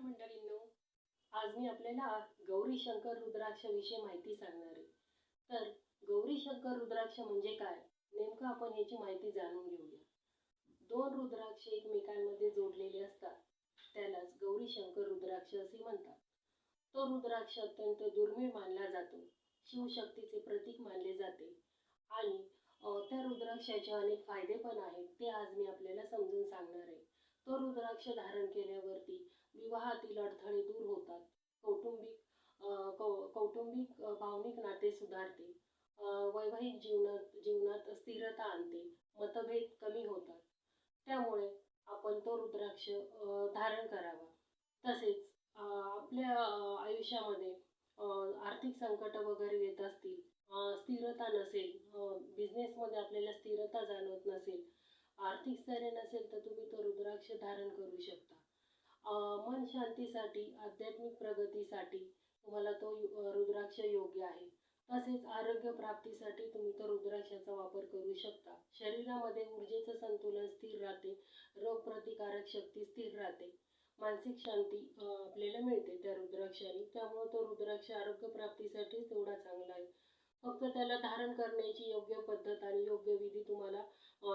मंडळींनो, आज मी आपल्याला गौरी शंकर रुद्राक्ष विषयी माहिती सांगणार आहे. तर गौरी शंकर रुद्राक्ष म्हणजे काय, नेमकं आपण याची माहिती जाणून घेऊया. दोन रुद्राक्ष एकमेकांमध्ये जोडलेले असतात, त्यालाच गौरी शंकर रुद्राक्ष असे म्हणतात. तो रुद्राक्ष अत्यंत दुर्मिळ मानला जातो, शिवशक्तीचे प्रतीक मानले जाते आणि त्या रुद्राक्षाचे अनेक फायदे पण आहेत, ते आज मी आपल्याला समजून सांगणार आहे. तो रुद्राक्ष धारण केल्यावरती विवाहातील अडथळे दूर होतात, कौटुंबिक भावनिक नाते सुधारते, वैवाहिक जीवनात स्थिरता आणते, मतभेद कमी होतात. त्यामुळे आपण तो रुद्राक्ष धारण करावा. तसेच आपल्या आयुष्यामध्ये आर्थिक संकट वगैरे येत असतील, स्थिरता नसेल, बिझनेसमध्ये आपल्याला स्थिरता जाणवत नसेल, आर्थिक स्थैर्य नसेल, तर तुम्ही तो रुद्राक्ष धारण करू शकता. मन शांतीसाठी, आध्यात्मिक प्रगतीसाठी तुम्हाला तो रुद्राक्ष योग्य आहे. तसेच आरोग्य प्राप्तीसाठी तुम्ही तो रुद्राक्षाचा वापर करू शकता. शरीरामध्ये ऊर्जेचं संतुलन स्थिर राहते, रोगप्रतिकारक शक्ती स्थिर राहते, मानसिक शांती आपल्याला मिळते त्या रुद्राक्षाने. त्यामुळे तो रुद्राक्ष आरोग्य प्राप्तीसाठी तेवढा चांगला आहे. फक्त त्याला धारण करण्याची योग्य पद्धत आणि योग्य विधी तुम्हाला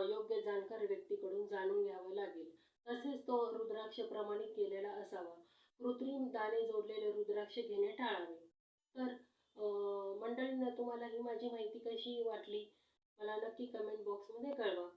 योग्य जाणकार व्यक्तीकडून जाणून घ्यावा लागेल. तसेच तो रुद्राक्ष प्रमाणित केलेला असावा. कृत्रिम दाणे जोडलेले रुद्राक्ष घेणे टाळावे. तर मंडळींनो, तुम्हाला ही माझी माहिती कशी वाटली मला नक्की कमेंट बॉक्समध्ये कळवा.